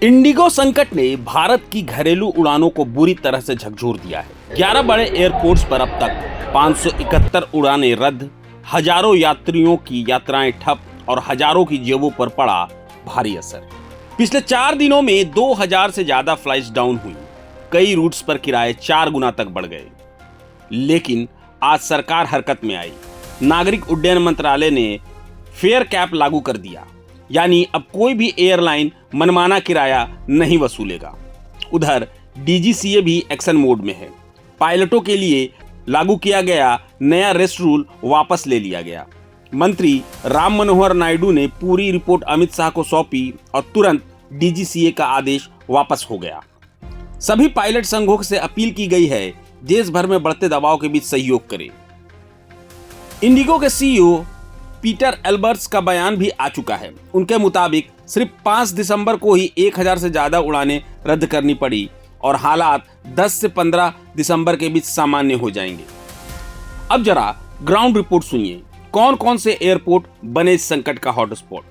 Indigo संकट ने भारत की घरेलू उड़ानों को बुरी तरह से झकझोर दिया है। 11 बड़े एयरपोर्ट्स पर अब तक 571 उड़ानें रद्द, हजारों यात्रियों की यात्राएं ठप और हजारों की जेबों पर पड़ा भारी असर। पिछले 4 दिनों में 2000 से ज्यादा फ्लाइट्स डाउन हुई। कई रूट्स पर किराए 4 गुना तक बढ़ गए। लेकिन आज सरकार हरकत में आई। नागरिक उड्डयन मंत्रालय ने फेयर कैप लागू कर दिया, यानी अब कोई भी एयरलाइन मनमाना किराया नहीं वसूलेगा। उधर डीजीसीए भी एक्शन मोड में है। पायलटों के लिए लागू किया गया नया रेस्ट रूल वापस ले लिया गया। मंत्री राम मनोहर नायडू ने पूरी रिपोर्ट अमित शाह को सौंपी और तुरंत डीजीसीए का आदेश वापस हो गया। सभी पायलट संघों से अपील की गई है, देश भर में बढ़ते दबाव के बीच सहयोग करें। इंडिगो के सीईओ पीटर एल्बर्ट्स का बयान भी आ चुका है। उनके मुताबिक सिर्फ 5 दिसंबर को ही 1000 से ज्यादा उड़ानें रद्द करनी पड़ी और हालात 10 से 15 दिसंबर के बीच सामान्य हो जाएंगे। अब जरा ग्राउंड रिपोर्ट सुनिए, कौन कौन से एयरपोर्ट बने इस संकट का हॉटस्पॉट।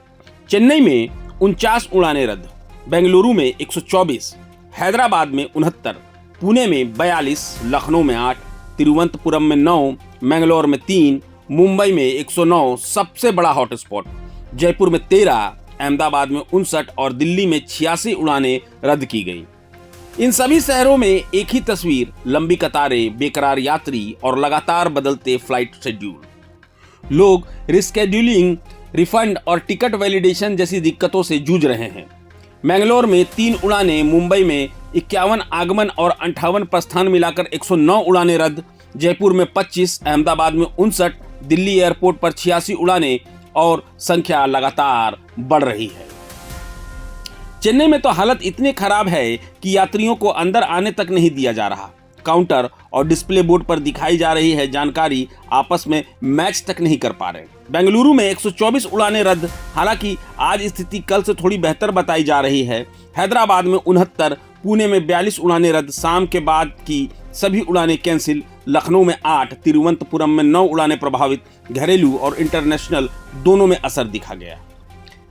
चेन्नई में 49 उड़ानें रद्द, बेंगलुरु में 124, हैदराबाद में 69, पुणे में 42, लखनऊ में 8, तिरुवनंतपुरम में 9, मैंगलोर में 3, मुंबई में 109 सबसे बड़ा हॉटस्पॉट, जयपुर में 13, अहमदाबाद में 59 और दिल्ली में 86 उड़ानें रद्द की गई। इन सभी शहरों में एक ही तस्वीर, लंबी कतारें, बेकरार यात्री और लगातार बदलते फ्लाइट शेड्यूल। लोग रिस्केड्यूलिंग, रिफंड और टिकट वैलिडेशन जैसी दिक्कतों से जूझ रहे हैं। मैंगलोर में 3 उड़ानें, मुंबई में 51 आगमन और 58 प्रस्थान मिलाकर 109 उड़ानें रद्द, जयपुर में 25, अहमदाबाद में 59, दिल्ली एयरपोर्ट पर 86 उड़ानें और संख्या लगातार बढ़ रही है। चेन्नई में तो हालत इतनी खराब है कि यात्रियों को अंदर आने तक नहीं दिया जा रहा। काउंटर और डिस्प्ले बोर्ड पर दिखाई जा रही है जानकारी आपस में मैच तक नहीं कर पा रहे। बेंगलुरु में 124 उड़ानें रद्द, हालांकि आज स्थिति कल से थोड़ी बेहतर बताई जा रही है। हैदराबाद में 69, पुणे में 42 उड़ानें रद्द, शाम के बाद की सभी उड़ानें कैंसिल। लखनऊ में 8, तिरुवनंतपुरम में 9 उड़ानें प्रभावित। घरेलू और इंटरनेशनल दोनों में असर दिखा गया।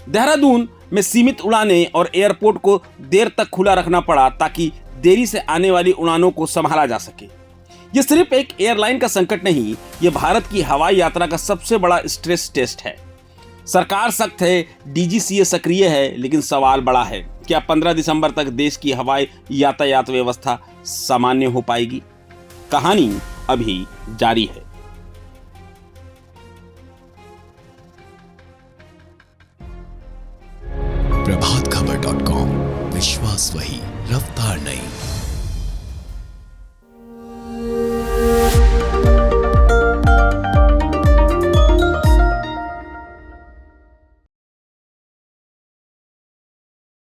देहरादून में सीमित उड़ानें और एयरपोर्ट को देर तक खुला रखना पड़ा ताकि देरी से आने वाली उड़ानों को संभाला जा सके। ये सिर्फ एक एयरलाइन का संकट नहीं, ये भारत की हवाई यात्रा का सबसे बड़ा स्ट्रेस टेस्ट है। सरकार सख्त है, डीजीसीए सक्रिय है, लेकिन सवाल बड़ा है, क्या 15 दिसंबर तक देश की हवाई यातायात व्यवस्था सामान्य हो पाएगी? कहानी अभी जारी है। प्रभातखबर.com, विश्वास वही, रफ्तार नहीं।